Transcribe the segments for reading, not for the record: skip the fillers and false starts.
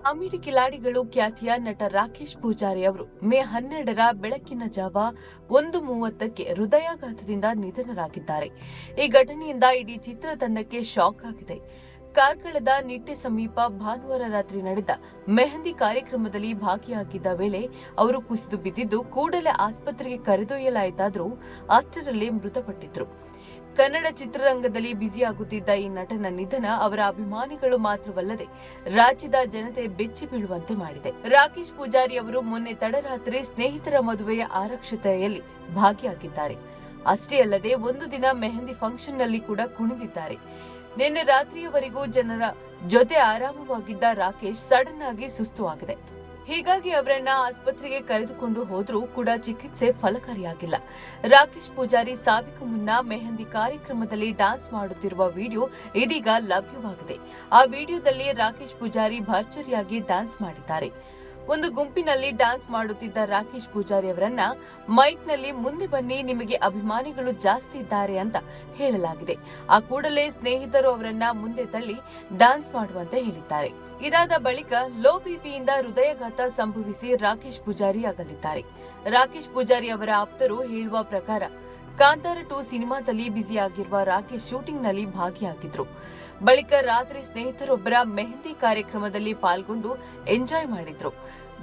Comedy ಕಿಲಾಡಿಗಳು ಖ್ಯಾತಿಯ ನಟ ರಾಕೇಶ್ ಪೂಜಾರಿ ಅವರು ಮೇ 12ರ ಬೆಳಕಿನ ಜಾವ 1:30ಕ್ಕೆ ಹೃದಯಾಘಾತದಿಂದ ನಿಧನರಾಗಿದ್ದಾರೆ. ಈ ಘಟನೆಯಿಂದ ಇಡೀ ಚಿತ್ರತಂಡಕ್ಕೆ ಶಾಕ್ ಆಗಿದೆ. ಕಾರ್ಕಳದ ನಿಟ್ಟೆ ಸಮೀಪ ಭಾನುವಾರ ರಾತ್ರಿ ನಡೆದ ಮೆಹಂದಿ ಕಾರ್ಯಕ್ರಮದಲ್ಲಿ ಭಾಗಿಯಾಗಿದ್ದ ವೇಳೆ ಅವರು ಕುಸಿದು ಬಿದ್ದಿದ್ದು ಕೂಡಲೇ ಆಸ್ಪತ್ರೆಗೆ ಕರೆದೊಯ್ಯಲಾಯಿತಾದರೂ ಅಷ್ಟರಲ್ಲೇ ಮೃತಪಟ್ಟಿದ್ರು. ಕನ್ನಡ ಚಿತ್ರರಂಗದಲ್ಲಿ ಬ್ಯುಸಿಯಾಗುತ್ತಿದ್ದ ಈ ನಟನ ನಿಧನ ಅವರ ಅಭಿಮಾನಿಗಳು ಮಾತ್ರವಲ್ಲದೆ ರಾಜ್ಯದ ಜನತೆ ಬೆಚ್ಚಿ ಬೀಳುವಂತೆ ಮಾಡಿದೆ. ರಾಕೇಶ್ ಪೂಜಾರಿ ಅವರು ಮೊನ್ನೆ ತಡರಾತ್ರಿ ಸ್ನೇಹಿತರ ಮದುವೆಯ ಆರಕ್ಷತೆಯಲ್ಲಿ ಭಾಗಿಯಾಗಿದ್ದಾರೆ. ಅಷ್ಟೇ ಅಲ್ಲದೆ ಒಂದು ದಿನ ಮೆಹಂದಿ ಫಂಕ್ಷನ್ನಲ್ಲಿ ಕೂಡ ಕುಣಿದಿದ್ದಾರೆ. ನಿನ್ನೆ ರಾತ್ರಿಯವರೆಗೂ ಜನರ ಜೊತೆ ಆರಾಮವಾಗಿದ್ದ ರಾಕೇಶ್ ಸಡನ್ ಆಗಿ ಸುಸ್ತು ಆಗಿದೆ. ಹೀಗಾಗಿ ಅವರನ್ನ ಆಸ್ಪತ್ರೆಗೆ ಕರೆದುಕೊಂಡು ಹೋದ್ರೂ ಕೂಡ ಚಿಕಿತ್ಸೆ ಫಲಕಾರಿಯಾಗಿಲ್ಲ. ರಾಕೇಶ್ ಪೂಜಾರಿ ಸಾವಿಗೂ ಮುನ್ನ ಮೆಹಂದಿ ಕಾರ್ಯಕ್ರಮದಲ್ಲಿ ಡ್ಯಾನ್ಸ್ ಮಾಡುತ್ತಿರುವ ವಿಡಿಯೋ ಇದೀಗ ಲಭ್ಯವಾಗಿದೆ. ಆ ವಿಡಿಯೋದಲ್ಲಿ ರಾಕೇಶ್ ಪೂಜಾರಿ ಭರ್ಜರಿಯಾಗಿ ಡ್ಯಾನ್ಸ್ ಮಾಡಿದ್ದಾರೆ. ಒಂದು ಗುಂಪಿನಲ್ಲಿ ಡ್ಯಾನ್ಸ್ ಮಾಡುತ್ತಿದ್ದ ರಾಕೇಶ್ ಪೂಜಾರಿ ಅವರನ್ನ ಮೈಕ್ನಲ್ಲಿ ಮುಂದೆ ಬನ್ನಿ, ನಿಮಗೆ ಅಭಿಮಾನಿಗಳು ಜಾಸ್ತಿ ಇದ್ದಾರೆ ಅಂತ ಹೇಳಲಾಗಿದೆ. ಆ ಕೂಡಲೇ ಸ್ನೇಹಿತರು ಅವರನ್ನ ಮುಂದೆ ತಳ್ಳಿ ಡ್ಯಾನ್ಸ್ ಮಾಡುವಂತೆ ಹೇಳಿದ್ದಾರೆ. ಇದಾದ ಬಳಿಕ ಲೋ ಬಿಪಿಯಿಂದ ಹೃದಯಾಘಾತ ಸಂಭವಿಸಿ ರಾಕೇಶ್ ಪೂಜಾರಿ ಅಗಲಿದ್ದಾರೆ. ರಾಕೇಶ್ ಪೂಜಾರಿ ಅವರ ಆಪ್ತರು ಹೇಳುವ ಪ್ರಕಾರ ಕಾಂತಾರ 2 ಸಿನಿಮಾದಲ್ಲಿ ಬ್ಯುಸಿಯಾಗಿರುವ ರಾಕೇಶ್ ಶೂಟಿಂಗ್ನಲ್ಲಿ ಭಾಗಿಯಾಗಿದ್ರು. ಬಳಿಕ ರಾತ್ರಿ ಸ್ನೇಹಿತರೊಬ್ಬರ ಮೆಹಂದಿ ಕಾರ್ಯಕ್ರಮದಲ್ಲಿ ಪಾಲ್ಗೊಂಡು ಎಂಜಾಯ್ ಮಾಡಿದ್ರು.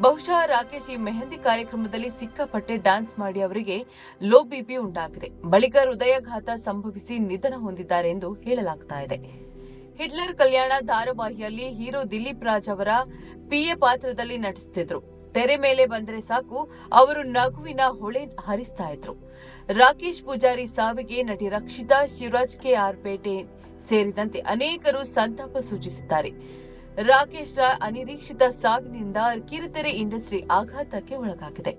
ಬಹುಶಃ ರಾಕೇಶ್ ಈ ಮೆಹಂದಿ ಕಾರ್ಯಕ್ರಮದಲ್ಲಿ ಸಿಕ್ಕಾಪಟ್ಟೆ ಡ್ಯಾನ್ಸ್ ಮಾಡಿ ಅವರಿಗೆ ಲೋ ಬಿಪಿ ಉಂಟಾಗಿದೆ. ಬಳಿಕ ಹೃದಯಾಘಾತ ಸಂಭವಿಸಿ ನಿಧನ ಹೊಂದಿದ್ದಾರೆ ಎಂದು ಹೇಳಲಾಗ್ತಾ ಇದೆ. ಹಿಟ್ಲರ್ ಕಲ್ಯಾಣ ಧಾರಾವಾಹಿಯಲ್ಲಿ ಹೀರೋ ದಿಲೀಪ್ ರಾಜ್ ಅವರ ಪಿಎ ಪಾತ್ರದಲ್ಲಿ ನಟಿಸುತ್ತಿದ್ರು. ತೆರೆ ಮೇಲೆ ಬಂದರೆ ಸಾಕು ಅವರು ನಗುವಿನ ಹೊಳೆ ಹರಿಸ್ತಾ ಇದ್ರು. ರಾಕೇಶ್ ಪೂಜಾರಿ ಸಾವಿಗೆ ನಟಿ ರಕ್ಷಿತಾ, ಶಿವರಾಜ್ ಕೆ.ಆರ್. ಪೇಟೆ ಸೇರಿದಂತೆ ಅನೇಕರು ಸಂತಾಪ ಸೂಚಿಸಿದ್ದಾರೆ. ರಾಕೇಶ್ ರ ಅನಿರೀಕ್ಷಿತ ಸಾವಿನಿಂದ ಕಿರುತೆರೆ ಇಂಡಸ್ಟ್ರಿ ಆಘಾತಕ್ಕೆ ಒಳಗಾಗಿದೆ.